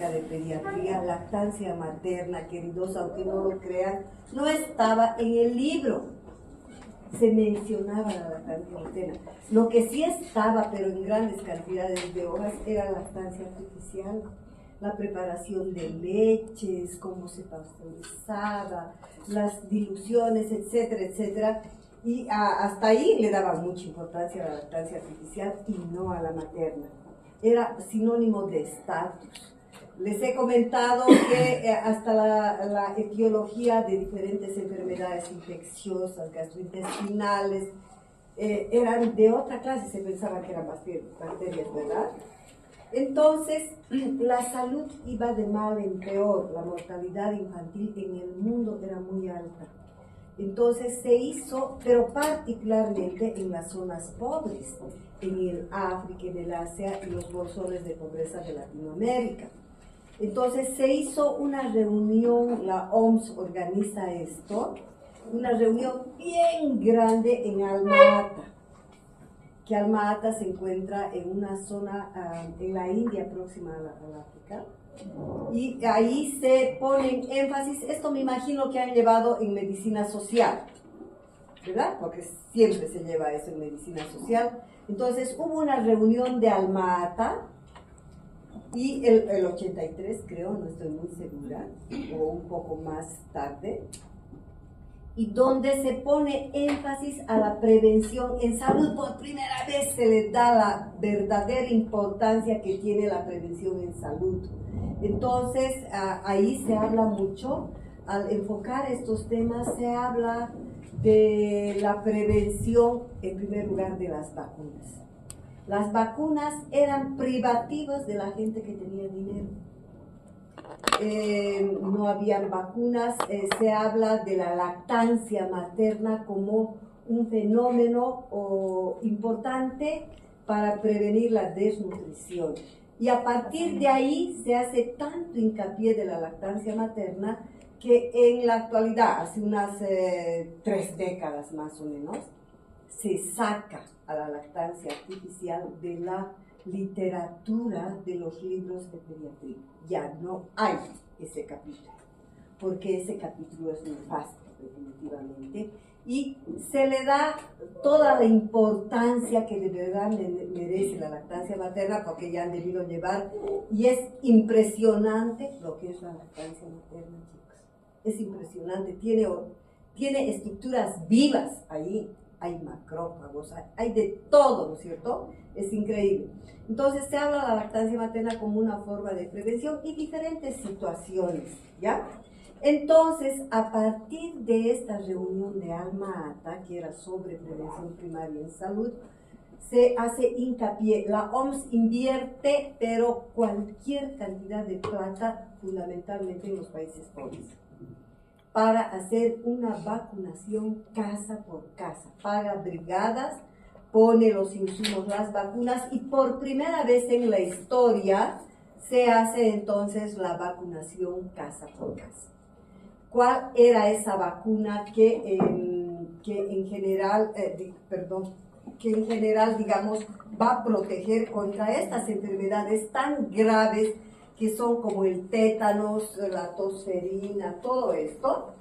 Básica de Pediatría, lactancia materna, queridos, aunque no lo crean, no estaba en el libro. Se mencionaba la lactancia materna. Lo que sí estaba, pero en grandes cantidades de hojas, era la lactancia artificial, la preparación de leches, cómo se pasteurizaba, las diluciones, etcétera, etcétera. Y hasta ahí le daban mucha importancia a la lactancia artificial y no a la materna. Era sinónimo de estatus. Les he comentado que hasta la etiología de diferentes enfermedades infecciosas, gastrointestinales, eran de otra clase, se pensaba que eran bacterias, ¿verdad? Entonces, la salud iba de mal en peor, la mortalidad infantil en el mundo era muy alta. Entonces se hizo, pero particularmente en las zonas pobres, en el África, en el Asia y los bolsones de pobreza de Latinoamérica. Entonces se hizo una reunión, la OMS organiza esto, una reunión bien grande en Alma-Ata, que Alma-Ata se encuentra en una zona en la India próxima al África. Y ahí se ponen énfasis, esto me imagino que han llevado en medicina social, ¿verdad? Porque siempre se lleva eso en medicina social. Entonces hubo una reunión de Alma-Ata y el 83 creo, no estoy muy segura, o un poco más tarde, y donde se pone énfasis a la prevención en salud. Por primera vez se le da la verdadera importancia que tiene la prevención en salud. Entonces, ahí se habla mucho, al enfocar estos temas, se habla de la prevención, en primer lugar, de las vacunas. Las vacunas eran privativas de la gente que tenía dinero. No habían vacunas, se habla de la lactancia materna como un fenómeno importante para prevenir la desnutrición. Y a partir de ahí se hace tanto hincapié de la lactancia materna que en la actualidad, hace unas 3 décadas más o menos, se saca a la lactancia artificial de la literatura de los libros de pediatría. Ya no hay ese capítulo, porque ese capítulo es nefasto, definitivamente, y se le da toda la importancia que de verdad merece la lactancia materna, porque ya han debido llevar, y es impresionante lo que es la lactancia materna, chicos. Es impresionante, tiene estructuras vivas ahí, hay macrófagos, hay de todo, ¿no es cierto? Es increíble. Entonces se habla de la lactancia materna como una forma de prevención y diferentes situaciones, ¿ya? Entonces, a partir de esta reunión de Alma-Ata, que era sobre prevención primaria en salud, se hace hincapié, la OMS invierte, pero cualquier cantidad de plata, fundamentalmente en los países pobres, para hacer una vacunación casa por casa, paga brigadas, pone los insumos, las vacunas, y por primera vez en la historia se hace entonces la vacunación casa por casa. ¿Cuál era esa vacuna que en general, digamos, va a proteger contra estas enfermedades tan graves que son como el tétanos, la tosferina, todo esto?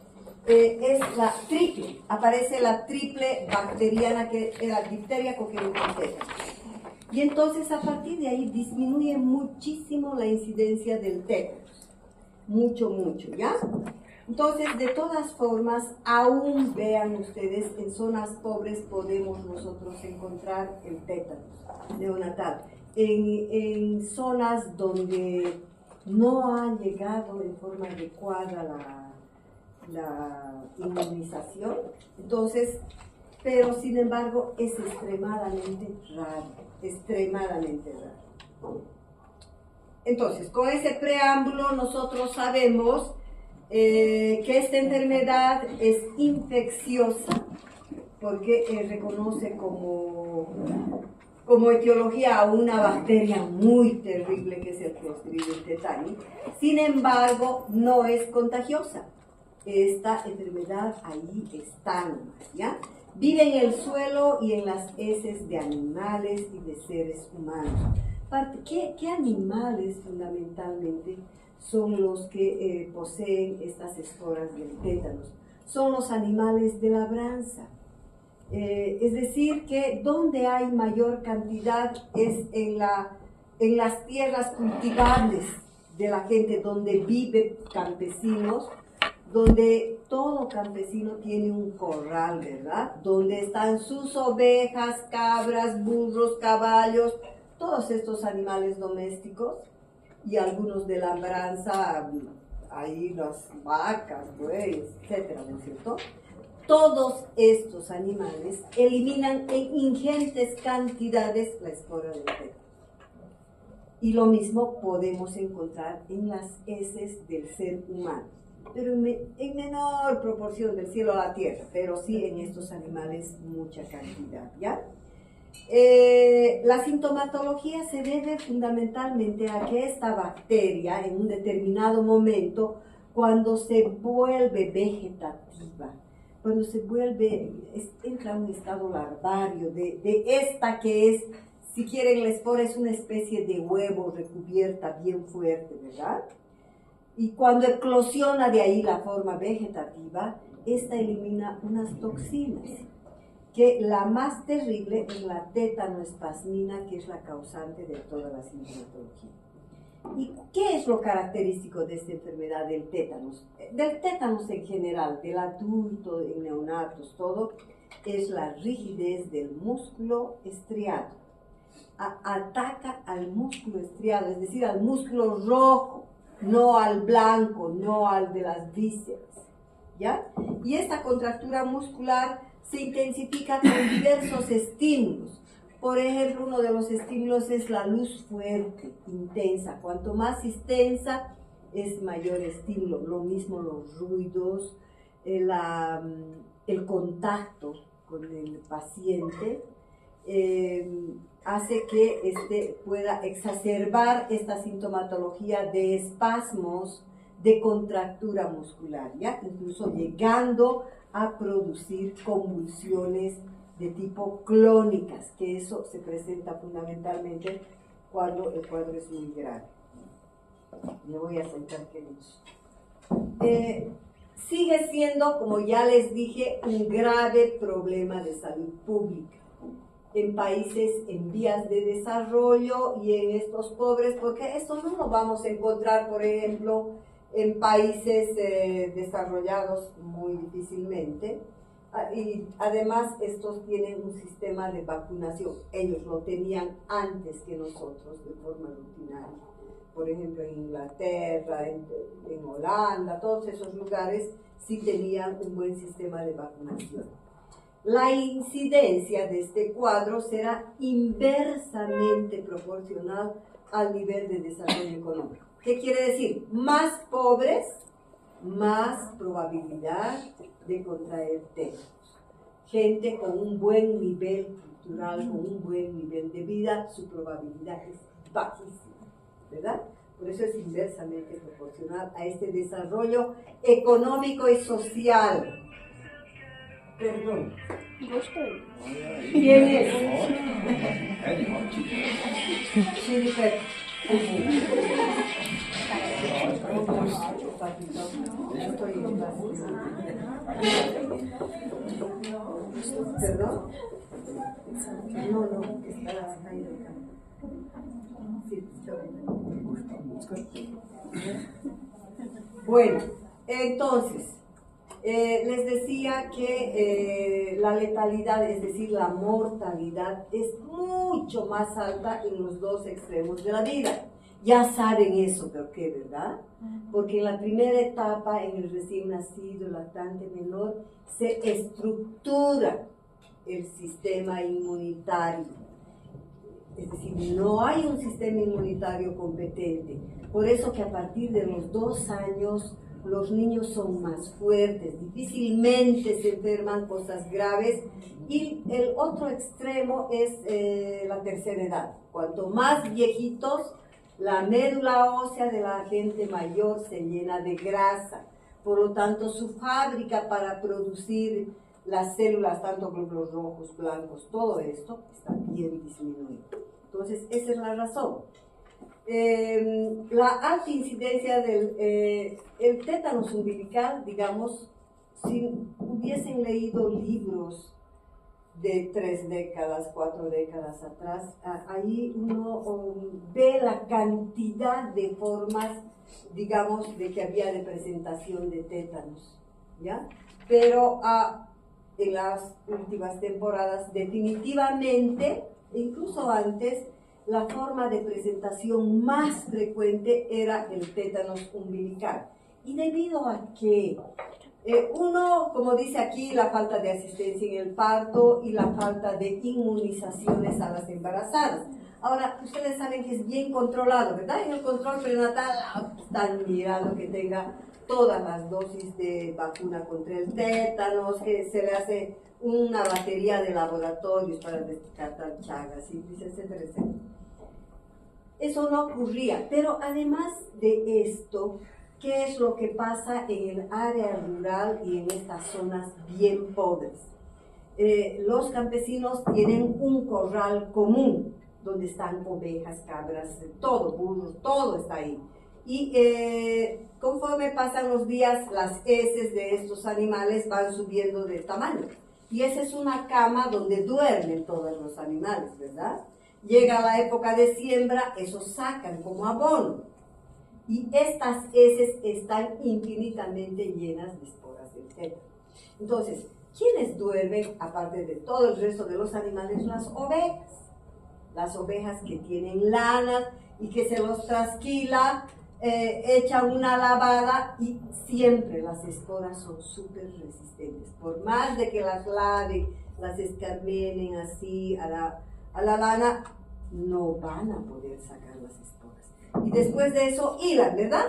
Es la triple, aparece la triple bacteriana que era difteria, coqueluche y tétanos. Y entonces a partir de ahí disminuye muchísimo la incidencia del tétanos, mucho, ¿ya? Entonces, de todas formas, aún vean ustedes, en zonas pobres podemos nosotros encontrar el tétanos neonatal. En zonas donde no ha llegado en forma adecuada la inmunización, entonces, pero sin embargo es extremadamente raro. Entonces, con ese preámbulo nosotros sabemos que esta enfermedad es infecciosa porque reconoce como etiología a una bacteria muy terrible que es el Clostridium tetani. Sin embargo, no es contagiosa. Esta enfermedad ahí está nomás, ¿ya? Vive en el suelo y en las heces de animales y de seres humanos. ¿Qué animales fundamentalmente son los que poseen estas esporas del tétanos? Son los animales de labranza. Es decir, que donde hay mayor cantidad es en las tierras cultivables de la gente, donde viven campesinos, donde todo campesino tiene un corral, ¿verdad? Donde están sus ovejas, cabras, burros, caballos, todos estos animales domésticos y algunos de labranza, ahí las vacas, bueyes, etcétera, ¿no es cierto? Todos estos animales eliminan en ingentes cantidades la espora del tétano. Y lo mismo podemos encontrar en las heces del ser humano, pero en menor proporción del cielo a la tierra, pero sí en estos animales mucha cantidad, ¿ya? La sintomatología se debe fundamentalmente a que esta bacteria en un determinado momento, cuando se vuelve vegetativa, cuando se vuelve, entra en un estado larvario de esta que es, si quieren, la espora es una especie de huevo recubierta bien fuerte, ¿verdad? Y cuando eclosiona de ahí la forma vegetativa, esta elimina unas toxinas, que la más terrible es la tétanoespasmina, que es la causante de toda la sintomatología. ¿Y qué es lo característico de esta enfermedad del tétanos? Del tétanos en general, del adulto, de neonatos, todo, es la rigidez del músculo estriado. Ataca al músculo estriado, es decir, al músculo rojo, no al blanco, no al de las vísceras, ¿ya? Y esta contractura muscular se intensifica con diversos estímulos. Por ejemplo, uno de los estímulos es la luz fuerte, intensa. Cuanto más intensa, es mayor estímulo. Lo mismo los ruidos, el contacto con el paciente, hace que pueda exacerbar esta sintomatología de espasmos, de contractura muscular, ¿ya? Incluso llegando a producir convulsiones de tipo clónicas, que eso se presenta fundamentalmente cuando el cuadro es muy grave. Me voy a sentar que sigue siendo, como ya les dije, un grave problema de salud pública en países en vías de desarrollo y en estos pobres, porque esto no lo vamos a encontrar, por ejemplo, en países desarrollados muy difícilmente. Y además estos tienen un sistema de vacunación, ellos lo tenían antes que nosotros de forma rutinaria. Por ejemplo, en Inglaterra, en Holanda, todos esos lugares sí tenían un buen sistema de vacunación. La incidencia de este cuadro será inversamente proporcional al nivel de desarrollo económico. ¿Qué quiere decir? Más pobres, más probabilidad de contraer tétanos. Gente con un buen nivel cultural, con un buen nivel de vida, su probabilidad es bajísima, ¿verdad? Por eso es inversamente proporcional a este desarrollo económico y social. Perdón. ¿Quién es? ¿Perdón? No, está ahí. Bueno, entonces, les decía que la letalidad, es decir, la mortalidad, es mucho más alta en los dos extremos de la vida. Ya saben eso, ¿por qué, verdad? Porque en la primera etapa, en el recién nacido, lactante menor, se estructura el sistema inmunitario. Es decir, no hay un sistema inmunitario competente. Por eso que a partir de los 2 años los niños son más fuertes, difícilmente se enferman cosas graves. Y el otro extremo es la tercera edad. Cuanto más viejitos, la médula ósea de la gente mayor se llena de grasa. Por lo tanto, su fábrica para producir las células, tanto glóbulos rojos, blancos, todo esto está bien disminuido. Entonces, esa es la razón. La alta incidencia del el tétanos umbilical, digamos, si hubiesen leído libros de 3 décadas, 4 décadas atrás, ahí uno ve la cantidad de formas, digamos, de que había de presentación de tétanos, ¿ya? Pero en las últimas temporadas, definitivamente, incluso antes, la forma de presentación más frecuente era el tétanos umbilical. Y debido a que uno, como dice aquí, la falta de asistencia en el parto y la falta de inmunizaciones a las embarazadas. Ahora, ustedes saben que es bien controlado, ¿verdad? En el control prenatal están mirando que tenga todas las dosis de vacuna contra el tétanos, que se le hace una batería de laboratorios para descartar chagas, etcétera, etcétera. Eso no ocurría, pero además de esto, ¿qué es lo que pasa en el área rural y en estas zonas bien pobres? Los campesinos tienen un corral común, donde están ovejas, cabras, todo, burros, todo está ahí. Y conforme pasan los días, las heces de estos animales van subiendo de tamaño. Y esa es una cama donde duermen todos los animales, ¿verdad? Llega la época de siembra, esos sacan como abono. Y estas heces están infinitamente llenas de esporas del tétano. Entonces, ¿quiénes duermen, aparte de todo el resto de los animales? Las ovejas. Las ovejas que tienen lanas y que se los trasquila, echan una lavada y siempre las esporas son súper resistentes. Por más de que las laven, las escarmenen así a la lana, no van a poder sacar las esporas. Y después de eso hilan, ¿verdad?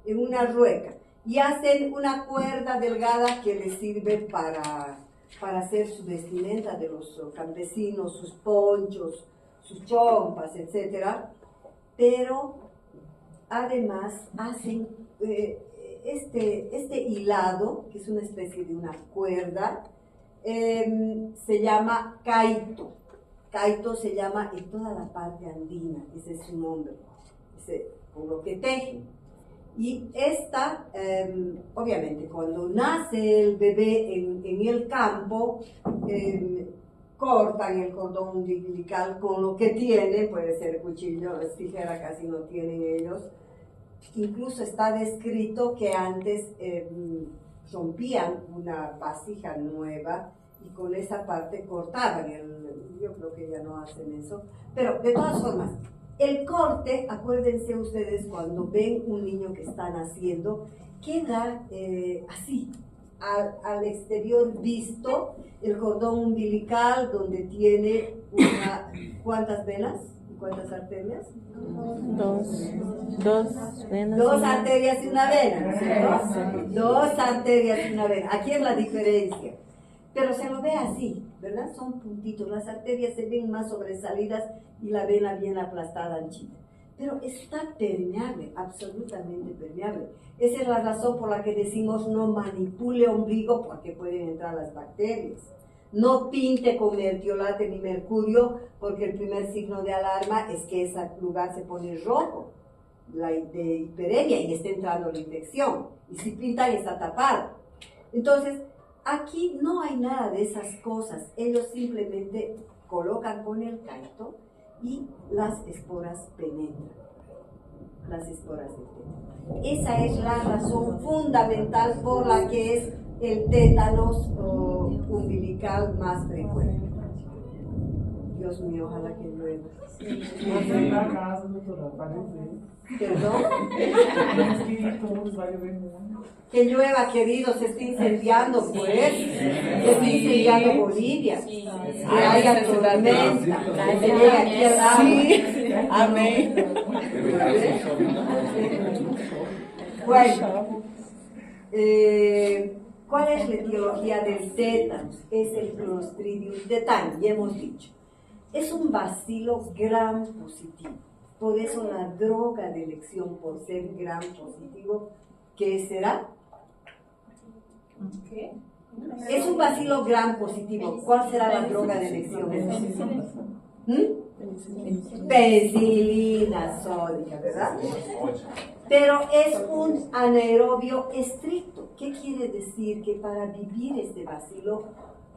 En una rueca. Y hacen una cuerda delgada que les sirve para hacer su vestimenta de los campesinos, sus ponchos, sus chompas, etc. Pero además hacen este hilado, que es una especie de una cuerda, se llama caito. Caito se llama en toda la parte andina, ese es su nombre, con lo que tejen. Y esta, obviamente, cuando nace el bebé en el campo, cortan el cordón umbilical con lo que tiene, puede ser cuchillo, tijera, casi no tienen ellos. Incluso está descrito que antes rompían una vasija nueva y con esa parte cortaban, yo creo que ya no hacen eso, pero de todas formas, el corte, acuérdense ustedes cuando ven un niño que está naciendo, queda así, al exterior visto, el cordón umbilical donde tiene ¿cuántas venas? ¿Cuántas arterias? Dos venas. Dos arterias y una vena, ¿no es cierto? Dos arterias y una vena. Aquí es la diferencia. Pero se lo ve así, ¿verdad? Son puntitos. Las arterias se ven más sobresalidas y la vena bien aplastada, anchita. Pero está permeable, absolutamente permeable. Esa es la razón por la que decimos no manipule ombligo, porque pueden entrar las bacterias. No pinte con mertiolate ni mercurio, porque el primer signo de alarma es que ese lugar se pone rojo, de hiperemia, y está entrando la infección. Y si pintan está tapado. Entonces, aquí no hay nada de esas cosas. Ellos simplemente colocan con el caito y las esporas penetran. Las esporas del tétano. Esa es la razón fundamental por la que es el tétanos umbilical más frecuente. Dios mío, ojalá que llueva. ¿Perdón? Que llueva, querido, se está incendiando, pues. Se está incendiando Bolivia. Que haya tormenta. Que llegue aquí al agua. Amén. Bueno, ¿cuál es la etiología del tétanos? Es el Clostridium tetani, ya hemos dicho. Es un bacilo gram positivo. Por eso la droga de elección, por ser gram positivo, ¿qué será? ¿Qué? Es un bacilo gram positivo. ¿Cuál será la droga de elección? penicilina sódica, ¿verdad? Pero es un anaerobio estricto. ¿Qué quiere decir? Que para vivir este bacilo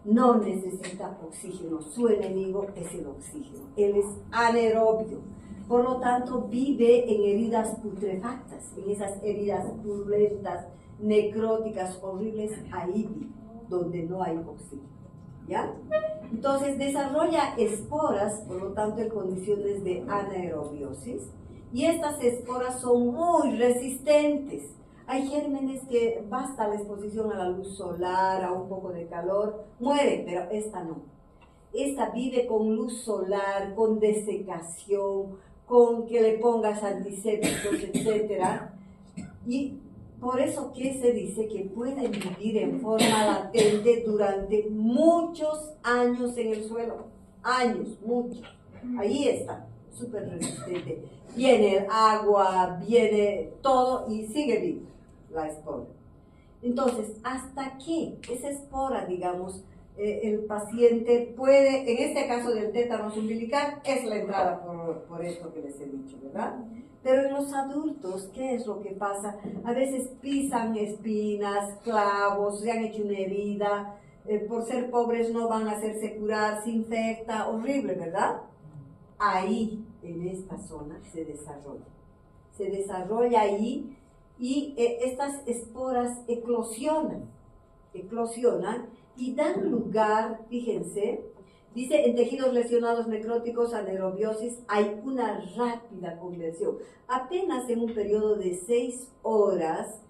no necesita oxígeno. Su enemigo es el oxígeno. Él es anaerobio. Por lo tanto, vive en heridas putrefactas, en esas heridas purulentas, necróticas, horribles, ahí vive, donde no hay oxígeno. ¿Ya? Entonces desarrolla esporas, por lo tanto en condiciones de anaerobiosis, y estas esporas son muy resistentes. Hay gérmenes que basta la exposición a la luz solar, a un poco de calor, mueren, pero esta no. Esta vive con luz solar, con desecación, con que le pongas antisépticos, etc. Y por eso que se dice que pueden vivir en forma latente durante muchos años en el suelo. Años, muchos. Ahí está, súper resistente. Viene el agua, viene todo y sigue vivo la espora. Entonces, ¿hasta qué esa espora, digamos, el paciente puede, en este caso del tétanos umbilical, es la entrada por esto que les he dicho, ¿verdad? Pero en los adultos, ¿qué es lo que pasa? A veces pisan espinas, clavos, se han hecho una herida, por ser pobres no van a hacerse curar, se infecta, horrible, ¿verdad? Ahí, en esta zona, se desarrolla ahí y estas esporas eclosionan y dan lugar, fíjense, dice, en tejidos lesionados necróticos, anaerobiosis, hay una rápida conversión. Apenas en un periodo de 6 horas,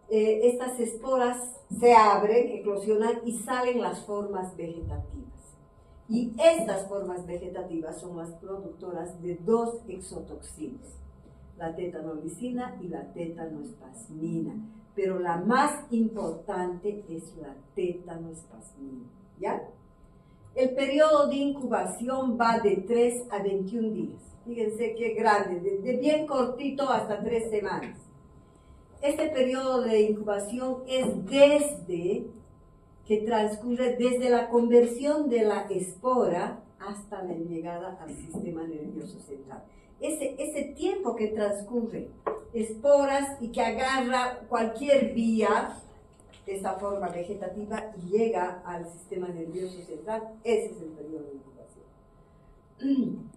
estas esporas se abren, eclosionan y salen las formas vegetativas. Y estas formas vegetativas son las productoras de 2 exotoxinas, la tetanolicina y la tetanoespasmina. Pero la más importante es la tetanoespasmina, ¿ya? El periodo de incubación va de 3 a 21 días. Fíjense qué grande, de bien cortito hasta 3 semanas. Este periodo de incubación es transcurre desde la conversión de la espora hasta la llegada al sistema nervioso central. Ese tiempo que transcurre, esporas y que agarra cualquier vía, esta forma vegetativa, y llega al sistema nervioso central, ese es el periodo de incubación.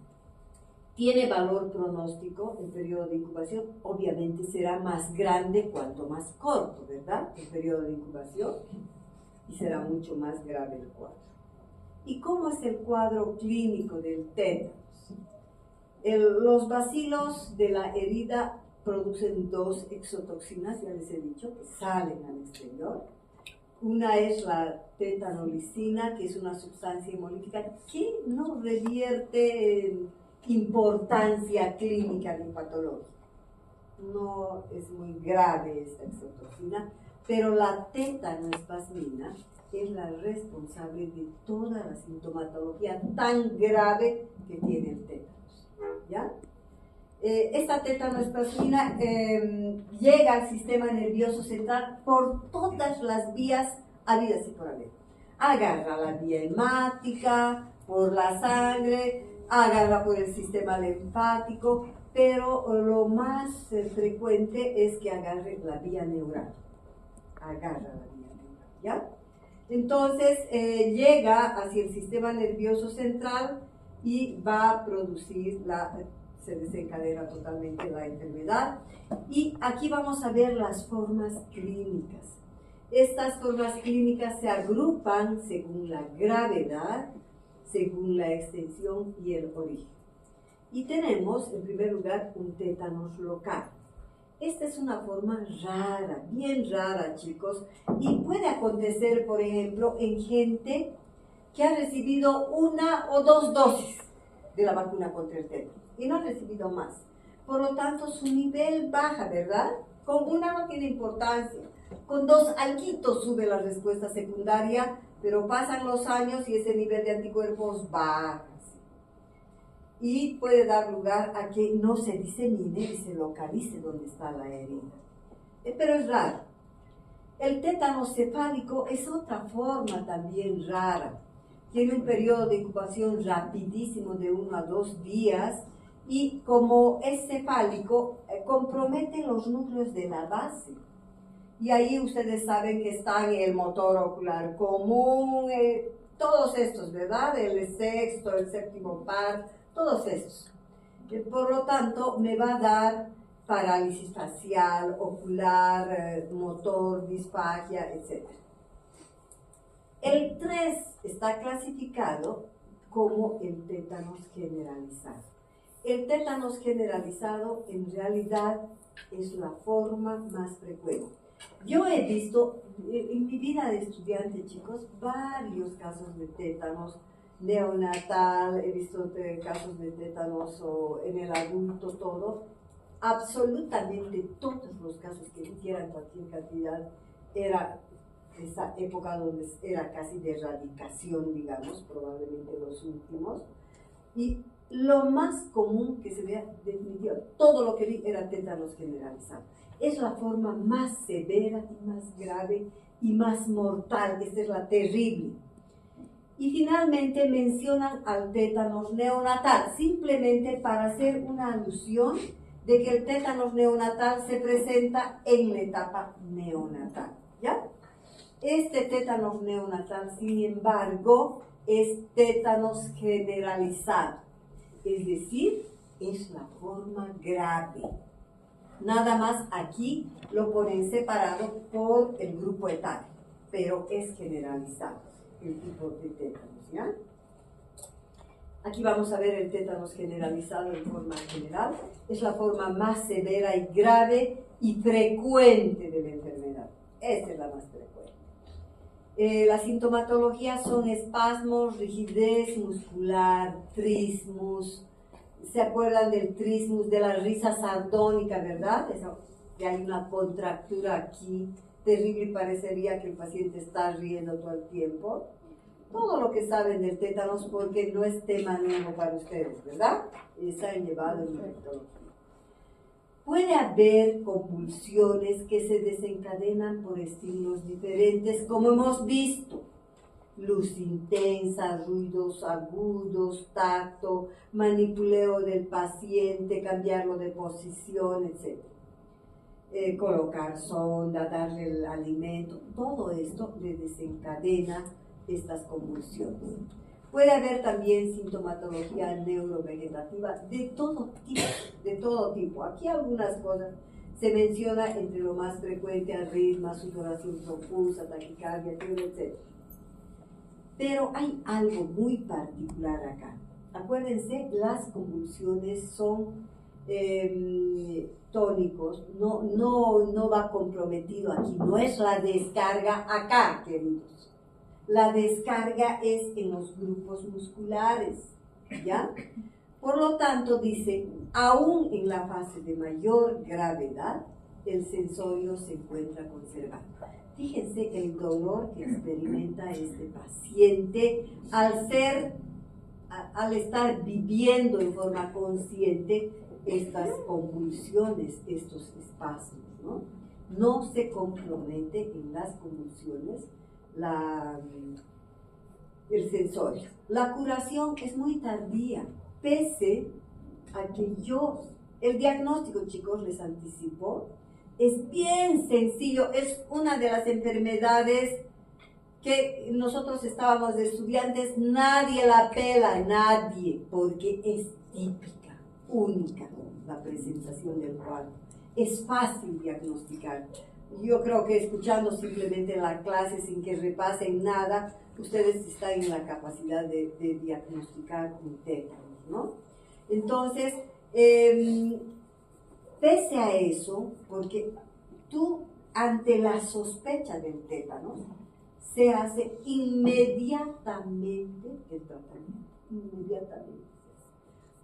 Tiene valor pronóstico el periodo de incubación, obviamente será más grande cuanto más corto, ¿verdad? El periodo de incubación, y será mucho más grave el cuadro. ¿Y cómo es el cuadro clínico del tétanos? Los bacilos de la herida producen 2 exotoxinas, ya les he dicho, que salen al exterior. Una es la tetanolicina, que es una sustancia hemolítica que no revierte en importancia clínica ni patológica. No es muy grave esta exotoxina, pero la tetanoespasmina es la responsable de toda la sintomatología tan grave que tiene el tétanos. ¿Ya? Esta tetanoespasmina llega al sistema nervioso central por todas las vías habidas y por haber. Agarra la vía hemática, por la sangre, agarra por el sistema linfático, pero lo más frecuente es que agarre la vía neural. ¿Ya? Entonces llega hacia el sistema nervioso central y va a producir se desencadena totalmente la enfermedad. Y aquí vamos a ver las formas clínicas. Estas formas clínicas se agrupan según la gravedad, según la extensión y el origen. Y tenemos, en primer lugar, un tétanos local. Esta es una forma rara, bien rara, chicos, y puede acontecer, por ejemplo, en gente que ha recibido 1 o 2 dosis de la vacuna contra el tétanos y no ha recibido más. Por lo tanto, su nivel baja, ¿verdad? Con 1 no tiene importancia. Con 2 alquitos sube la respuesta secundaria, pero pasan los años y ese nivel de anticuerpos baja. Y puede dar lugar a que no se disemine y se localice donde está la herida. Pero es raro. El tétano cefálico es otra forma también rara, tiene un periodo de incubación rapidísimo de 1 a 2 días y como es cefálico, compromete los núcleos de la base. Y ahí ustedes saben que están el motor ocular común, todos estos, ¿verdad? El sexto, el séptimo par, todos estos. Por lo tanto, me va a dar parálisis facial, ocular, motor, disfagia, etc. El 3 está clasificado como el tétanos generalizado. El tétanos generalizado en realidad es la forma más frecuente. Yo he visto en mi vida de estudiante, chicos, varios casos de tétanos neonatal, he visto casos de tétanos en el adulto, todo. Absolutamente todos los casos que hicieran cualquier cantidad era esa época donde era casi de erradicación, digamos, probablemente los últimos. Y lo más común que se vea definitivamente, todo lo que vi era tétanos generalizado. Es la forma más severa y más grave y más mortal, esta es la terrible. Y finalmente mencionan al tétanos neonatal, simplemente para hacer una alusión de que el tétanos neonatal se presenta en la etapa neonatal, ¿ya? Este tétanos neonatal, sin embargo, es tétanos generalizado, es decir, es la forma grave. Nada más aquí lo ponen separado por el grupo etario, pero es generalizado el tipo de tétanos, ¿ya? Aquí vamos a ver el tétanos generalizado en forma general. Es la forma más severa y grave y frecuente de la enfermedad. Esta es la más frecuente. Las sintomatologías son espasmos, rigidez muscular, trismus. ¿Se acuerdan del trismus, de la risa sardónica, verdad? Que hay una contractura aquí terrible y parecería que el paciente está riendo todo el tiempo. Todo lo que saben del tétanos, porque no es tema nuevo para ustedes, ¿verdad? Se han llevado en infectología. Puede haber convulsiones que se desencadenan por estímulos diferentes, como hemos visto. Luz intensa, ruidos agudos, tacto, manipuleo del paciente, cambiarlo de posición, etc. Colocar sonda, darle el alimento, todo esto le desencadena estas convulsiones. Puede haber también sintomatología neurovegetativa de todo tipo. Aquí algunas cosas se menciona entre lo más frecuente: arritmia, sudoración profusa, taquicardia, etc. Pero hay algo muy particular acá. Acuérdense, las convulsiones son tónicos, no va comprometido aquí, no es la descarga acá, queridos. La descarga es en los grupos musculares, ¿ya? Por lo tanto, dice, aún en la fase de mayor gravedad, el sensorio se encuentra conservado. Fíjense el dolor que experimenta este paciente al estar viviendo en forma consciente estas convulsiones, estos espasmos, ¿no? No se compromete en las convulsiones el sensorio. La curación es muy tardía, pese a que el diagnóstico, chicos, les anticipo, es bien sencillo, es una de las enfermedades que nosotros estábamos de estudiantes, nadie la pela, nadie, porque es típica, única la presentación del cuadro. Es fácil diagnosticar. Yo creo que escuchando simplemente la clase sin que repasen nada, ustedes están en la capacidad de diagnosticar un tétanos, ¿no? Entonces, pese a eso, porque tú, ante la sospecha del tétanos, se hace inmediatamente el tratamiento, inmediatamente.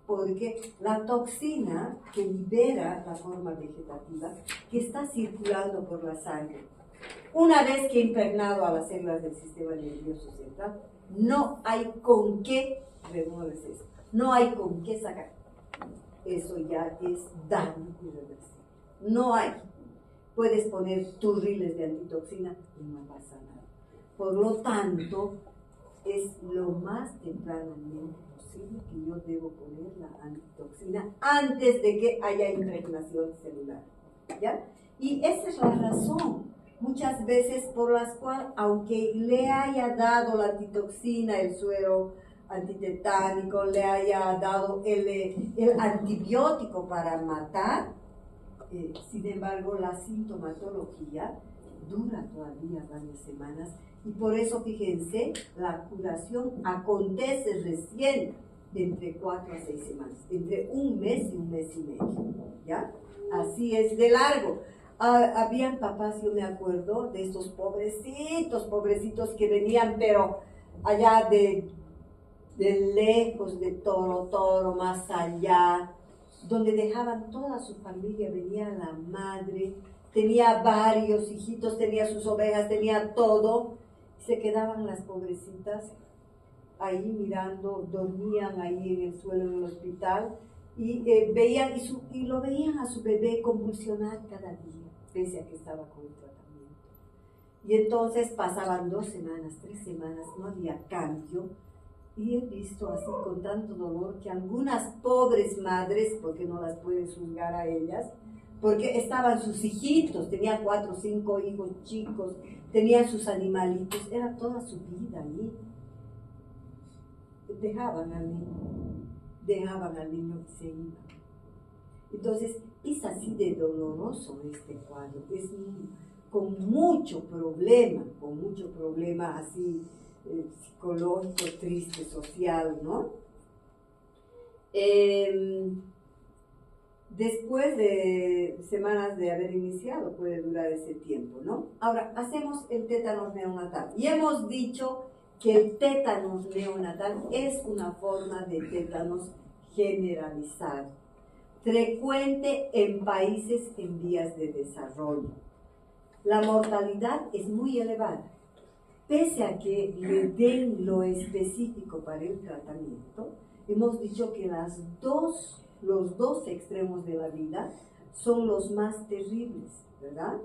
Porque la toxina que libera la forma vegetativa, que está circulando por la sangre, una vez que ha impregnado a las células del sistema nervioso central, no hay con qué remover eso, no hay con qué sacar. Eso ya es daño irreversible. No hay. Puedes poner turriles de antitoxina y no pasa nada. Por lo tanto, es lo más tempranamente posible que yo debo poner la antitoxina antes de que haya impregnación celular, ¿ya? Y esa es la razón, muchas veces por las cuales, aunque le haya dado la antitoxina, el suero antitetánico, le haya dado el antibiótico para matar, sin embargo, la sintomatología dura todavía varias semanas y por eso, fíjense, la curación acontece recién entre 4 a 6 semanas, entre un mes y medio, ¿ya? Así es de largo. Habían papás, yo me acuerdo, de estos pobrecitos que venían, pero allá de lejos, de Toro, más allá, donde dejaban toda su familia, venía la madre, tenía varios hijitos, tenía sus ovejas, tenía todo, se quedaban las pobrecitas ahí mirando, dormían ahí en el suelo en el hospital, y veían, y lo veían a su bebé convulsionar cada día, pese a que estaba con el tratamiento. Y entonces pasaban 2 semanas, 3 semanas, no había cambio. Y he visto así con tanto dolor que algunas pobres madres, porque no las puedes juzgar a ellas, porque estaban sus hijitos, tenían 4 o 5 hijos chicos, tenían sus animalitos, era toda su vida allí. Dejaban al niño y se iban. Entonces, es así de doloroso este cuadro, es con mucho problema así, psicológico, triste, social, ¿no? Después de semanas de haber iniciado, puede durar ese tiempo, ¿no? Ahora, hacemos el tétanos neonatal. Y hemos dicho que el tétanos neonatal es una forma de tétanos generalizado, frecuente en países en vías de desarrollo. La mortalidad es muy elevada. Pese a que le den lo específico para el tratamiento, hemos dicho que los dos extremos de la vida son los más terribles, ¿verdad?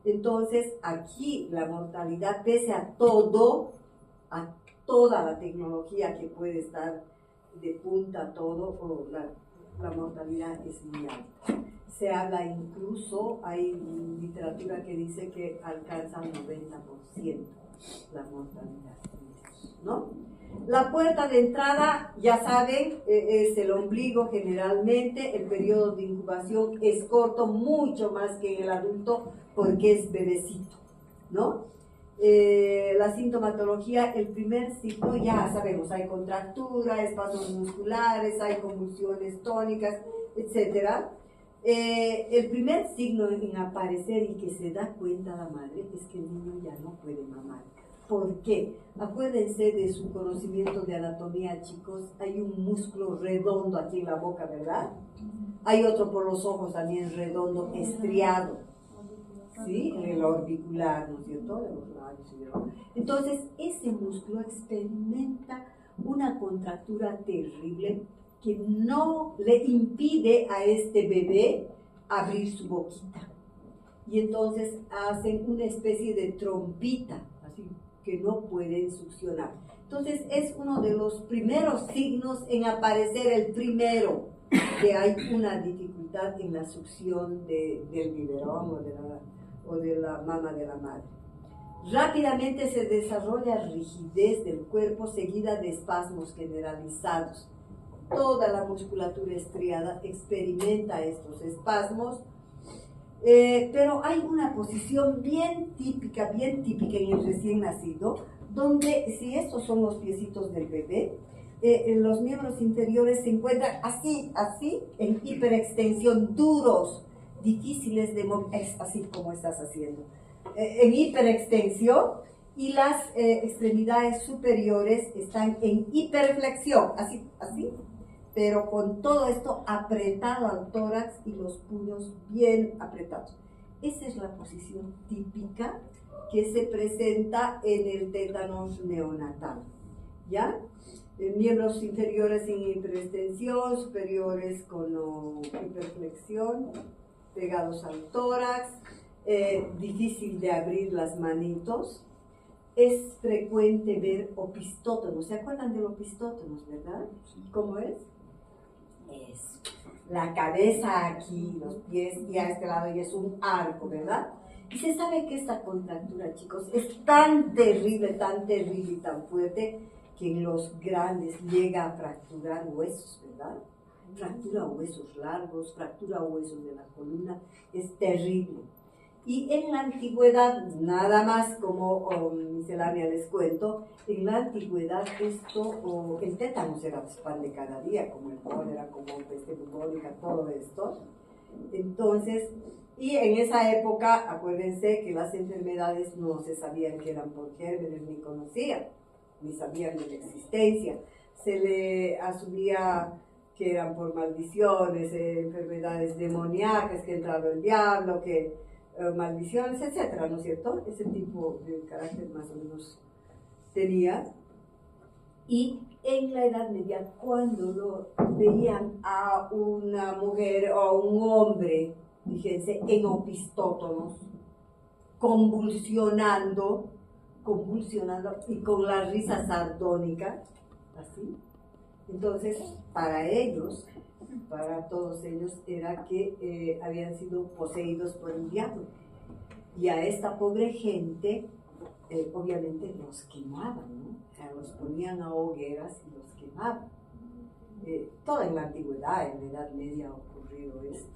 Entonces, aquí la mortalidad, pese a toda la tecnología que puede estar de punta a todo, la mortalidad es muy alta. Se habla incluso, hay literatura que dice que alcanza un 90%. La mortalidad, ¿no? La puerta de entrada, ya saben, es el ombligo generalmente. El periodo de incubación es corto, mucho más que en el adulto, porque es bebecito, ¿no? La sintomatología, el primer signo, ya sabemos, hay contractura, espasmos musculares, hay convulsiones tónicas, etc. El primer signo en aparecer y que se da cuenta la madre es que el niño ya no puede mamar. ¿Por qué? Acuérdense de su conocimiento de anatomía, chicos. Hay un músculo redondo aquí en la boca, ¿verdad? Hay otro por los ojos también redondo, estriado, ¿sí? En el orbicular, ¿no es cierto? Entonces, ese músculo experimenta una contractura terrible que no le impide a este bebé abrir su boquita. Y entonces hacen una especie de trompita, así que no pueden succionar. Entonces es uno de los primeros signos en aparecer, el primero, que hay una dificultad en la succión del biberón o de la mama de la madre. Rápidamente se desarrolla rigidez del cuerpo seguida de espasmos generalizados. Toda la musculatura estriada experimenta estos espasmos, pero hay una posición bien típica en el recién nacido, donde si estos son los piecitos del bebé, los miembros inferiores se encuentran así, en hiperextensión, duros, difíciles de mover, así como estás haciendo, en hiperextensión, y las extremidades superiores están en hiperflexión, así, pero con todo esto apretado al tórax y los puños bien apretados. Esa es la posición típica que se presenta en el tétanos neonatal, ¿ya? Miembros inferiores en hiperextensión, superiores con hiperflexión, pegados al tórax, difícil de abrir las manitos. es frecuente ver opistótonos. ¿Se acuerdan de los opistótonos, verdad? ¿Cómo es? Es la cabeza aquí, los pies y a este lado y es un arco, ¿verdad? Y se sabe que esta contractura, chicos, es tan terrible y tan fuerte que en los grandes llega a fracturar huesos, ¿verdad? Fractura huesos largos, fractura huesos de la columna, es terrible. Y en la antigüedad, nada más como miscelánea les cuento, en la antigüedad el tétanos era pan de cada día, como el cólera, como peste bubónica, todo esto. Entonces, y en esa época, acuérdense que las enfermedades no se sabían que eran por gérmenes, ni conocían, ni sabían de la existencia. Se le asumía que eran por maldiciones, enfermedades demoníacas, que entraba el diablo, que maldiciones, etcétera, ¿no es cierto? Ese tipo de carácter más o menos tenía. Y en la Edad Media, cuando lo veían a una mujer o a un hombre, fíjense, en opistótonos, convulsionando y con la risa sardónica, así. Entonces, para ellos, para todos ellos, era que habían sido poseídos por el diablo. Y a esta pobre gente, obviamente los quemaban, ¿no? O sea, los ponían a hogueras y los quemaban. Toda en la antigüedad, en la Edad Media ha ocurrido esto.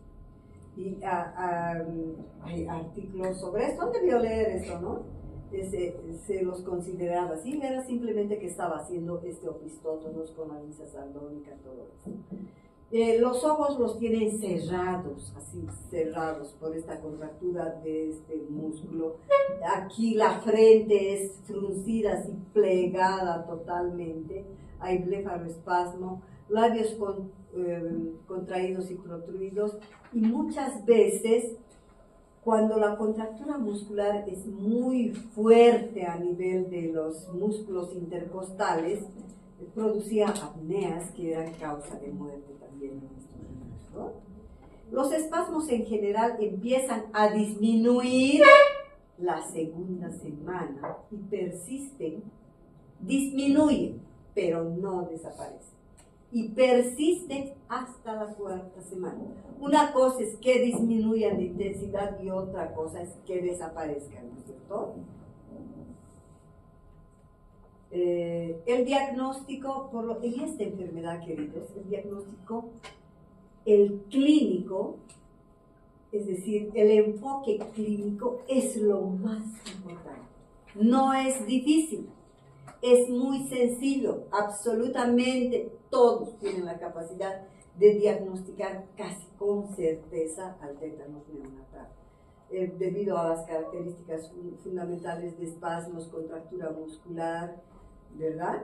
Y hay artículos sobre esto, ¿dónde debió leer esto, no? Se los consideraba así, era simplemente que estaba haciendo opistótonos con la risa sardónica, todo eso. Los ojos los tienen cerrados, así cerrados por esta contractura de este músculo. Aquí la frente es fruncida, así plegada totalmente. Hay blefaroespasmo, labios contraídos y protruidos. Y muchas veces, cuando la contractura muscular es muy fuerte a nivel de los músculos intercostales, producía apneas que eran causa de muerte también en estos niños, ¿no? Los espasmos en general empiezan a disminuir la segunda semana y persisten, disminuyen, pero no desaparecen. Y persisten hasta la cuarta semana. Una cosa es que disminuyan de intensidad y otra cosa es que desaparezcan, ¿no es cierto? El diagnóstico, en esta enfermedad, queridos, el diagnóstico, el clínico, es decir, el enfoque clínico es lo más importante. No es difícil, es muy sencillo, absolutamente todos tienen la capacidad de diagnosticar casi con certeza al tétanos neonatal. Debido a las características fundamentales de espasmos, contractura muscular, ¿verdad?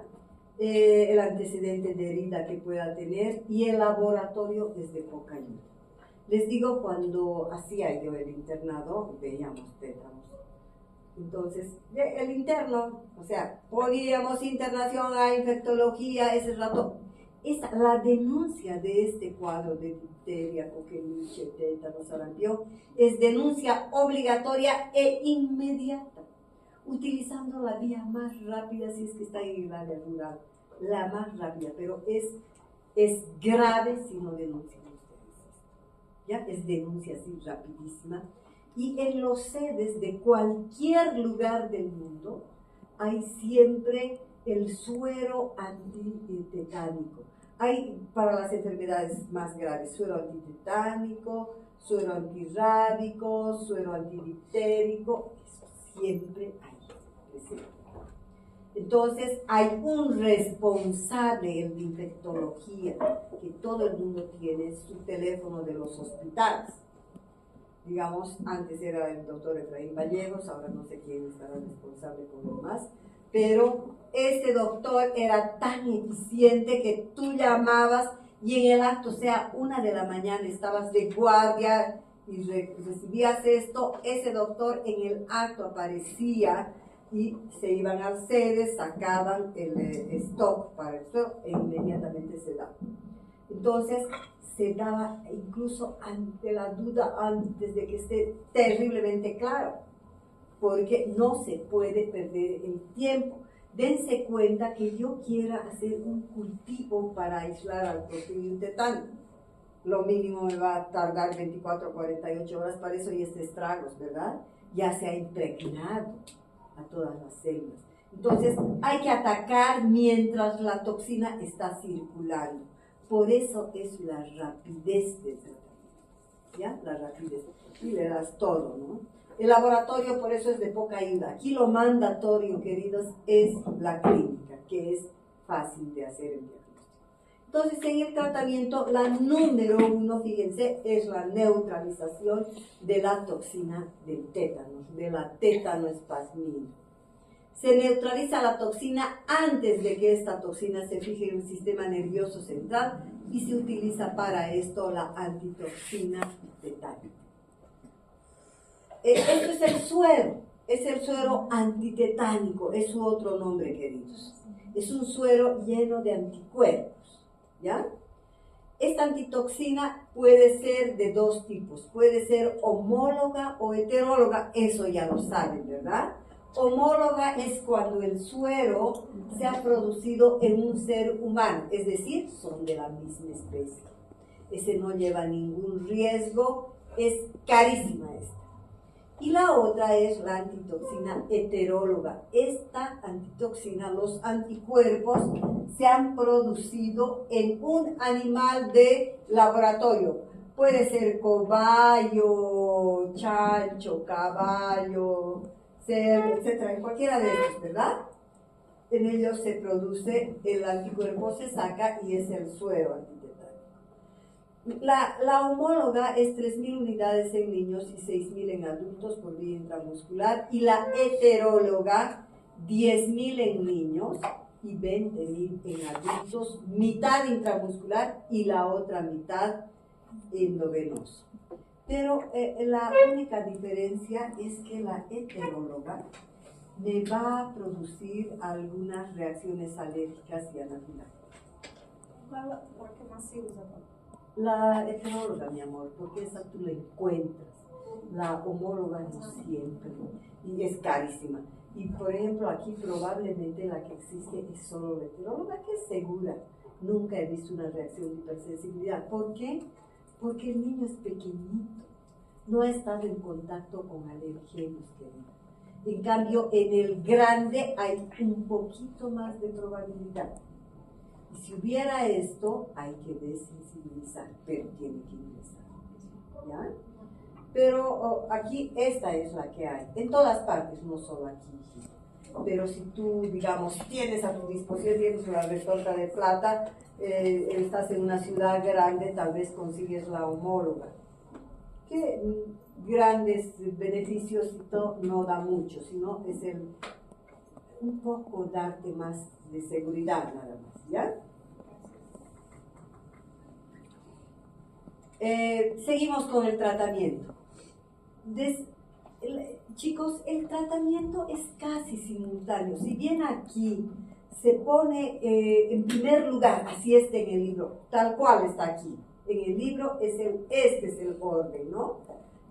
El antecedente de herida que pueda tener y el laboratorio es de poca ayuda. Les digo, cuando hacía yo el internado, veíamos tétanos. Entonces, el interno, o sea, poníamos internación a infectología ese rato. La denuncia de este cuadro de difteria, coqueluche, tétano, sarampión es denuncia obligatoria e inmediata, utilizando la vía más rápida si es que está en el área rural, la más rápida, pero es grave si no denuncian ustedes. ¿Ya? Es denuncia así rapidísima. Y en los sedes de cualquier lugar del mundo hay siempre el suero antitetánico. Hay para las enfermedades más graves suero antitetánico, suero antirrábico, suero antidiptérico, eso siempre hay. Entonces hay un responsable en infectología, que todo el mundo tiene su teléfono de los hospitales. Digamos, antes era el doctor Efraín Vallejos, ahora no sé quién estará responsable con lo más, pero este doctor era tan eficiente que tú llamabas y en el acto, o sea, 1 de la mañana estabas de guardia y recibías esto, ese doctor en el acto aparecía y se iban al sede, sacaban el stock para esto e inmediatamente se daba. Entonces, se daba incluso ante la duda, antes de que esté terriblemente claro. porque no se puede perder el tiempo. Dense cuenta que yo quiera hacer un cultivo para aislar al Clostridium tetani. Lo mínimo me va a tardar 24 o 48 horas, para eso y estragos, ¿verdad? Ya se ha impregnado a todas las células. Entonces hay que atacar mientras la toxina está circulando. Por eso es la rapidez del tratamiento, ¿ya? La rapidez. Y le das todo, ¿no? El laboratorio por eso es de poca ayuda. Aquí lo mandatorio, queridos, es la clínica, que es fácil de hacer el diagnóstico. Entonces, en el tratamiento, la número 1, fíjense, es la neutralización de la toxina del tétano, de la tétanospasmina. Se neutraliza la toxina antes de que esta toxina se fije en el sistema nervioso central y se utiliza para esto la antitoxina tetánica. Esto es el suero antitetánico, es su otro nombre, queridos. Es un suero lleno de anticuerpos, ¿ya? Esta antitoxina puede ser de dos tipos, puede ser homóloga o heteróloga, eso ya lo saben, ¿verdad? Homóloga es cuando el suero se ha producido en un ser humano, es decir, son de la misma especie. Ese no lleva ningún riesgo, es carísima esta. Y la otra es la antitoxina heteróloga. Esta antitoxina, los anticuerpos, se han producido en un animal de laboratorio. Puede ser cobayo, chancho, caballo, cerdo, etc. En cualquiera de ellos, ¿verdad? En ellos se produce, el anticuerpo se saca y es el suero antitetánico. La homóloga es 3.000 unidades en niños y 6.000 en adultos por vía intramuscular, y la heteróloga 10.000 en niños y 20.000 en adultos, mitad intramuscular y la otra mitad endovenoso. Pero la única diferencia es que la heteróloga me va a producir algunas reacciones alérgicas y anafilácticas. ¿Por qué más se usa? La heteróloga, mi amor, porque esa tú la encuentras. La homóloga no siempre. Y es carísima. Y por ejemplo, aquí probablemente la que existe es solo la heteróloga, que es segura. Nunca he visto una reacción de hipersensibilidad. ¿Por qué? Porque el niño es pequeñito. No ha estado en contacto con alergenos, querido. En cambio, en el grande hay un poquito más de probabilidad. Y si hubiera esto, hay que desensibilizar, pero tiene que ingresar, ¿ya? Pero aquí esta es la que hay, en todas partes, no solo aquí. Pero si tú, digamos, tienes a tu disposición, tienes una retorta de plata, estás en una ciudad grande, tal vez consigues la homóloga, que grandes beneficios no da mucho, sino es un poco darte más de seguridad nada más, ¿ya? Seguimos con el tratamiento. Chicos, el tratamiento es casi simultáneo. Si bien aquí se pone en primer lugar, así está en el libro, tal cual está aquí. En el libro este es el orden, ¿no?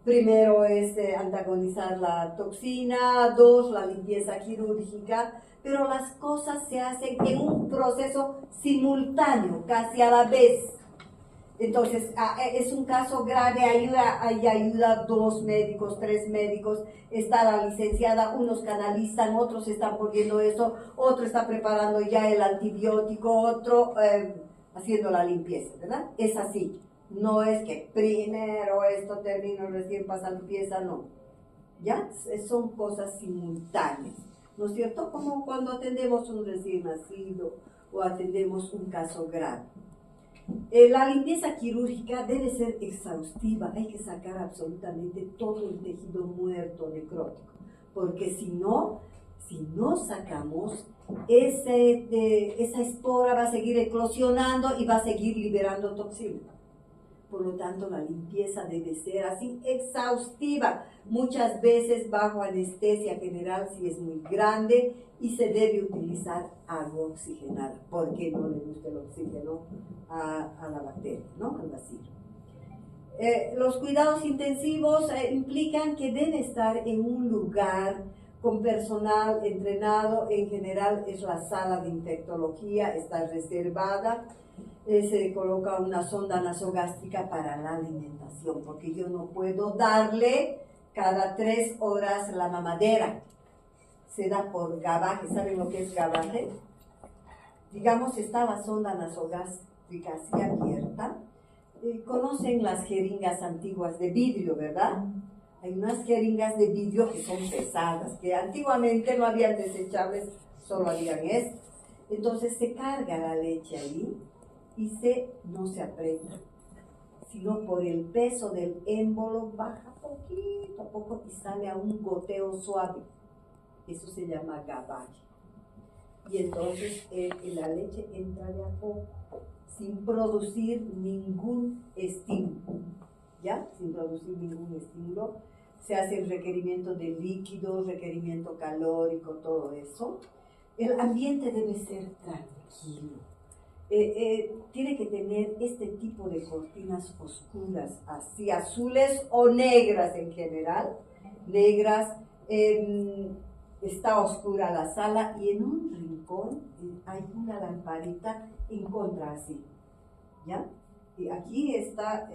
Primero es antagonizar la toxina, 2, la limpieza quirúrgica, pero las cosas se hacen en un proceso simultáneo, casi a la vez. Entonces, es un caso grave, ayuda 2 médicos, 3 médicos, está la licenciada, unos canalizan, otros están poniendo eso, otro está preparando ya el antibiótico, otro haciendo la limpieza, ¿verdad? Es así, no es que primero esto termino, recién pasa limpieza, no. ¿Ya? Son cosas simultáneas, ¿no es cierto? Como cuando atendemos un recién nacido o atendemos un caso grave. La limpieza quirúrgica debe ser exhaustiva, hay que sacar absolutamente todo el tejido muerto necrótico, porque si no sacamos, esa espora va a seguir eclosionando y va a seguir liberando toxina. Por lo tanto, la limpieza debe ser así, exhaustiva, muchas veces bajo anestesia general si es muy grande, y se debe utilizar agua oxigenada, porque no le gusta el oxígeno a la bacteria, ¿no? Al bacilo. Los cuidados intensivos implican que debe estar en un lugar con personal entrenado. En general es la sala de infectología, está reservada. Se coloca una sonda nasogástrica para la alimentación, porque yo no puedo darle cada 3 horas la mamadera. Se da por gabaje. ¿Saben lo que es gabaje? Digamos, está la sonda nasogástrica así abierta. Conocen las jeringas antiguas de vidrio, ¿verdad? Hay unas jeringas de vidrio que son pesadas, que antiguamente no habían desechables, solo habían estas. Entonces se carga la leche ahí y no se aprieta, sino por el peso del émbolo baja poquito a poco y sale a un goteo suave. Eso se llama gabaje. Y entonces la leche entra de a poco, sin producir ningún estímulo, ¿ya? Sin producir ningún estímulo. Se hace el requerimiento de líquidos, requerimiento calórico, todo eso. El ambiente debe ser tranquilo. Tiene que tener este tipo de cortinas oscuras, así azules o negras en general. Negras, está oscura la sala y en un rincón hay una lamparita en contra así, ¿ya? Y aquí está,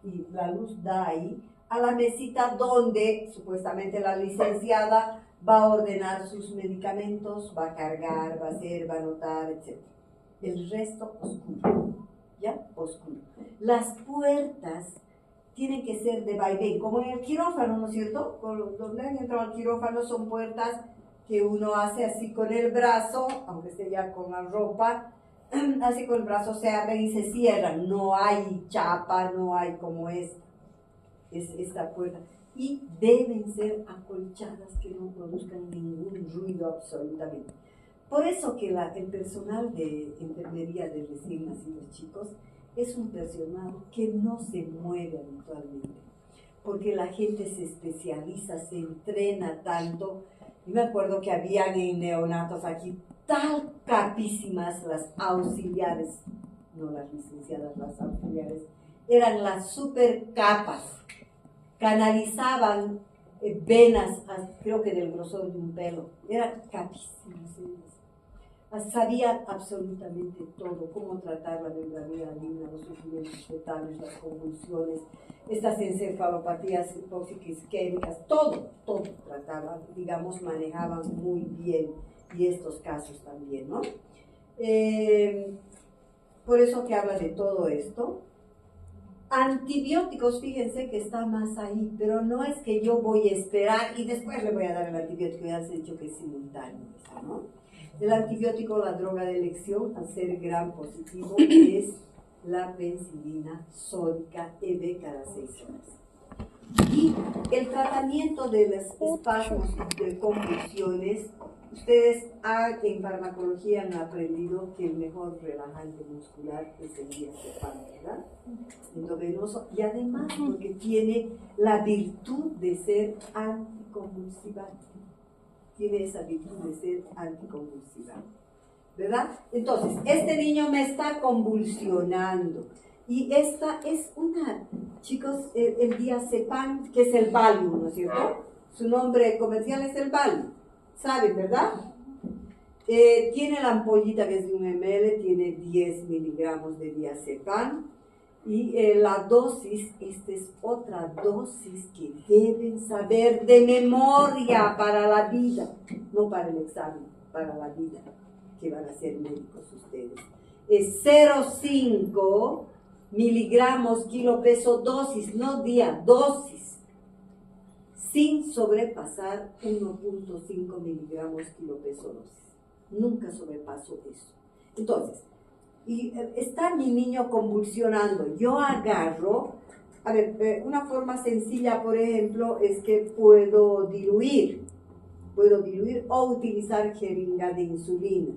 y la luz da ahí a la mesita donde supuestamente la licenciada va a ordenar sus medicamentos, va a cargar, va a hacer, va a anotar, etc. El resto oscuro, ¿ya? Oscuro. Las puertas tienen que ser de vaivén, como en el quirófano, ¿no es cierto? Donde han entrado al quirófano son puertas que uno hace así con el brazo, aunque esté ya con la ropa, así con el brazo se abren y se cierran. No hay chapa, no hay como esta puerta. Y deben ser acolchadas, que no produzcan ningún ruido absolutamente. Por eso que el personal de enfermería de recién nacidos chicos es un personal que no se mueve habitualmente, porque la gente se especializa, se entrena tanto. Yo me acuerdo que habían en neonatos aquí tan capísimas las auxiliares, no las licenciadas, las auxiliares, eran las super capas, canalizaban venas, creo que del grosor de un pelo, eran capísimas ellas. Sabían absolutamente todo, cómo tratar la membranía alina, los sufrimientos fetales, las convulsiones, estas encefalopatías hipóxico-isquémicas, todo trataban, digamos, manejaban muy bien, y estos casos también, ¿no? Por eso que habla de todo esto. Antibióticos, fíjense que está más ahí, pero no es que yo voy a esperar y después le voy a dar el antibiótico, ya se ha dicho que es simultáneo, ¿no? El antibiótico, la droga de elección, al ser gram positivo, es la penicilina sódica EB cada 6 horas. Y el tratamiento de los espasmos de convulsiones, ustedes en farmacología han aprendido que el mejor relajante muscular es el diazepam, ¿verdad? Endovenoso, y además porque tiene la virtud de ser anticonvulsivante. Tiene esa virtud de ser anticonvulsivante, ¿verdad? Entonces, este niño me está convulsionando. Y esta es chicos, el diazepam, que es el Valium, ¿no es cierto? Su nombre comercial es el Valium, ¿saben, verdad? Tiene la ampollita que es de 1 ml, tiene 10 miligramos de diazepam. Y la dosis, esta es otra dosis que deben saber de memoria para la vida, no para el examen, para la vida, que van a ser médicos ustedes. Es 0,5 miligramos kilo peso dosis, no día, dosis, sin sobrepasar 1,5 miligramos kilo peso dosis. Nunca sobrepaso eso. Entonces, y está mi niño convulsionando, yo agarro, a ver, una forma sencilla, por ejemplo, es que puedo diluir o utilizar jeringa de insulina,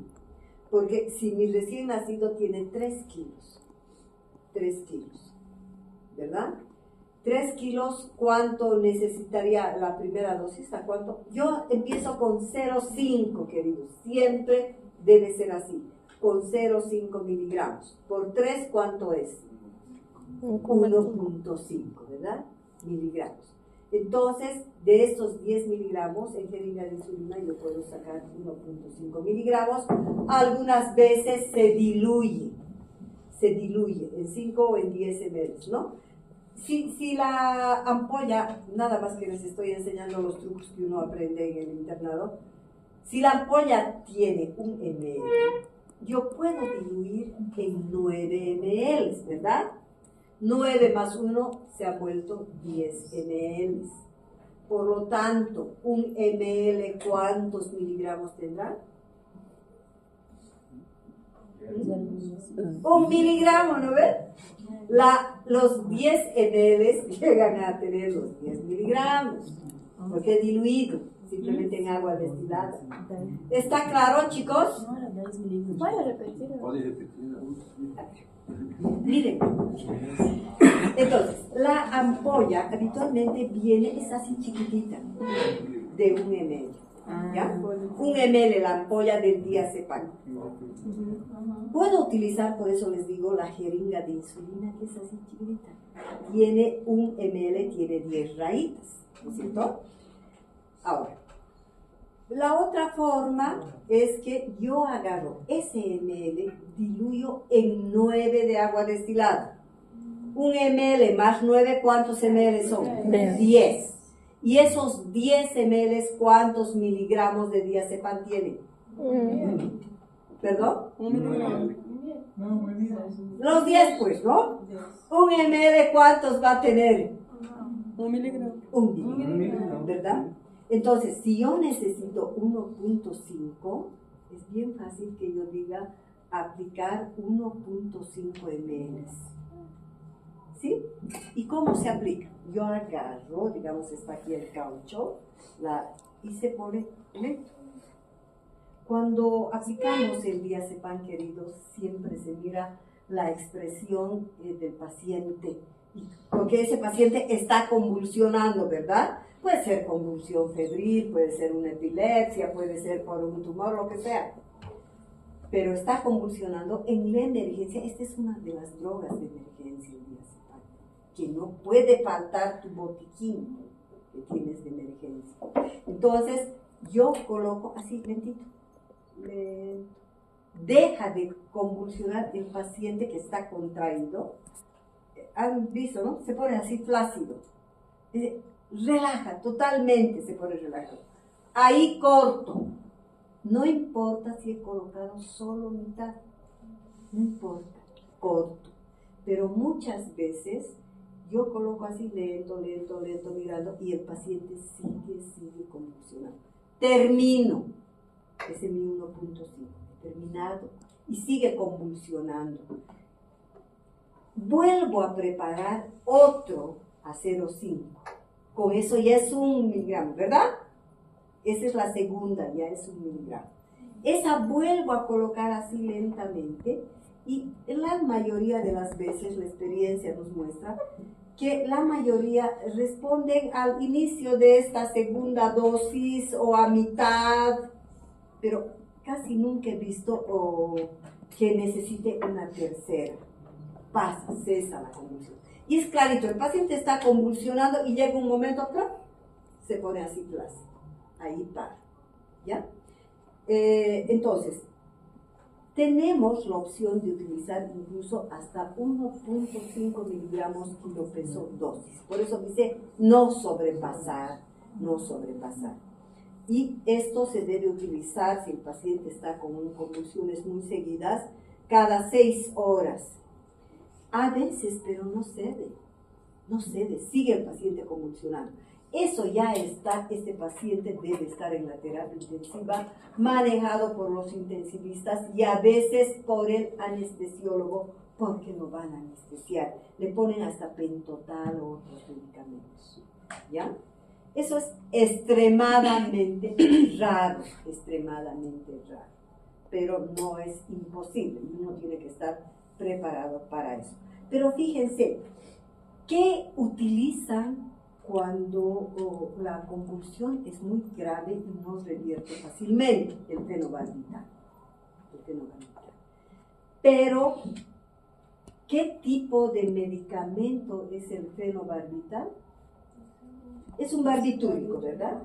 porque si mi recién nacido tiene 3 kilos, ¿verdad? 3 kilos, ¿cuánto necesitaría la primera dosis? ¿A cuánto? Yo empiezo con 0,5, queridos, siempre debe ser así. Con 0,5 miligramos. Por 3, ¿cuánto es? 1.5, ¿verdad? Miligramos. Entonces, de estos 10 miligramos en jeringa de insulina yo puedo sacar 1.5 miligramos. Algunas veces se diluye en 5 o en 10 ml, ¿no? Si la ampolla, nada más que les estoy enseñando los trucos que uno aprende en el internado, si la ampolla tiene 1 ml, yo puedo diluir en 9 ml, ¿verdad? 9 más 1 se ha vuelto 10 ml. Por lo tanto, 1 ml, ¿cuántos miligramos tendrá? 1 miligramo, ¿no ves? Los 10 ml llegan a tener los 10 miligramos, porque he diluido simplemente en agua destilada. ¿Está claro, chicos? Voy a repetir. Miren, entonces, la ampolla habitualmente viene, es así chiquitita, de 1 ml, ¿ya? 1 ml la ampolla del diazepam. Puedo utilizar, por eso les digo, la jeringa de insulina, que es así chiquitita. Tiene 1 ml, tiene 10 rayitas, ¿no es cierto? Ahora, la otra forma es que yo agarro ese ml, diluyo en 9 de agua destilada. 1 ml más 9, ¿cuántos ml son? 10. Y esos 10 ml, ¿cuántos miligramos de diazepam tienen? ¿Perdón? Los 10, pues, ¿no? 1 ml, ¿cuántos va a tener? 1 miligramo. 1 miligramo, ¿verdad? Entonces, si yo necesito 1.5, es bien fácil que yo diga aplicar 1.5 ml. ¿Sí? ¿Y cómo se aplica? Yo agarro, digamos, está aquí el caucho, y se pone dentro. Cuando aplicamos el diazepam, queridos, siempre se mira la expresión del paciente, porque ese paciente está convulsionando, ¿verdad? Puede ser convulsión febril, puede ser una epilepsia, puede ser por un tumor, lo que sea. Pero está convulsionando en la emergencia. Esta es una de las drogas de emergencia, el diazepam, que no puede faltar tu botiquín que tienes de emergencia. Entonces, yo coloco así, lentito. Deja de convulsionar el paciente que está contraído. Han visto, ¿no? Se pone así flácido. Relaja, totalmente se pone relajado. Ahí corto. No importa si he colocado solo mitad. No importa, corto. Pero muchas veces yo coloco así lento, mirando, y el paciente sigue convulsionando. Termino. Ese es mi 1.5. Terminado. Y sigue convulsionando. Vuelvo a preparar otro a 0.5. Con eso ya es 1 miligramo, ¿verdad? Esa es la segunda, ya es 1 miligramo. Esa vuelvo a colocar así lentamente, y la mayoría de las veces la experiencia nos muestra que la mayoría responden al inicio de esta segunda dosis o a mitad, pero casi nunca he visto que necesite una tercera. Pasa, cesa la convulsión. Y es clarito, el paciente está convulsionando y llega un momento acá, se pone así plácido. Ahí para, ¿ya? Entonces, tenemos la opción de utilizar incluso hasta 1.5 miligramos kilopeso dosis. Por eso dice no sobrepasar. Y esto se debe utilizar si el paciente está con convulsiones muy seguidas, cada 6 horas. A veces, pero no cede, sigue el paciente convulsionando. Eso ya está, este paciente debe estar en la terapia intensiva, manejado por los intensivistas y a veces por el anestesiólogo, porque lo van a anestesiar. Le ponen hasta pentotal o otros medicamentos, ¿ya? Eso es extremadamente raro, pero no es imposible, uno tiene que estar preparado para eso. Pero fíjense, ¿qué utilizan cuando la convulsión es muy grave y no revierte fácilmente? El fenobarbital. Pero ¿Qué tipo de medicamento es el fenobarbital? Es un barbitúrico, ¿verdad?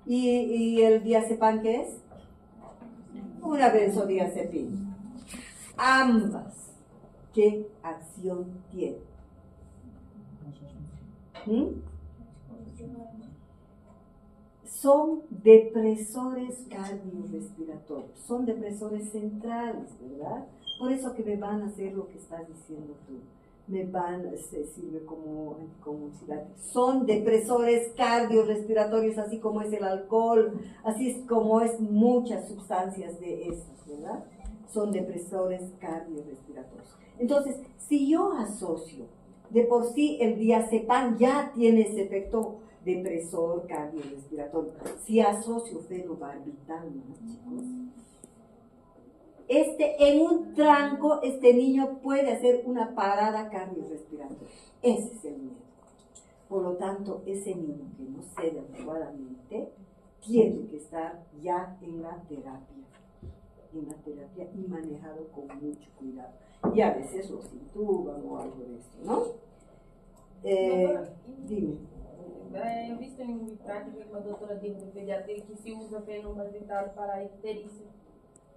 ¿Y el diazepam qué es? Una benzodiazepina. Ambas, ¿qué acción tienen? Son depresores cardiorrespiratorios, son depresores centrales, ¿verdad? Por eso que me van a hacer lo que estás diciendo tú. Se sirve como anticonvulsivante. Son depresores cardiorrespiratorios, así como es el alcohol, así es como es muchas sustancias de esas, ¿verdad? Son depresores cardiorrespiratorios. Entonces, si yo asocio, de por sí el diazepam ya tiene ese efecto depresor cardiorrespiratorio. Si asocio fenobarbital, ¿no, chicos? En un tranco, este niño puede hacer una parada cardiorrespiratoria. Ese es el miedo. Por lo tanto, ese niño que no cede adecuadamente tiene que estar ya en la terapia y manejado con mucho cuidado. Y a veces lo intuban o algo de esto, ¿no? Dime. Eu visto em prática com a doutora de pediatria que se usa fenobarbital para icterícia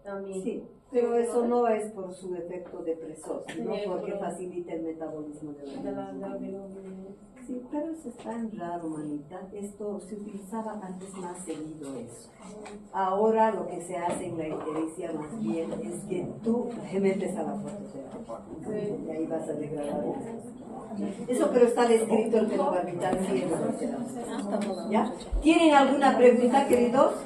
también. Sí, pero eso no es por su efecto depresor, sino porque facilita el metabolismo de la bilirrubina. Sí, pero eso es tan raro, manita. Esto se utilizaba antes más seguido eso. Ahora lo que se hace en la ictericia más bien es que tú te metes a la fototerapia y ahí vas a degradar eso, pero está descrito el fenobarbital, sí, ¿ya? ¿Tienen alguna pregunta, queridos?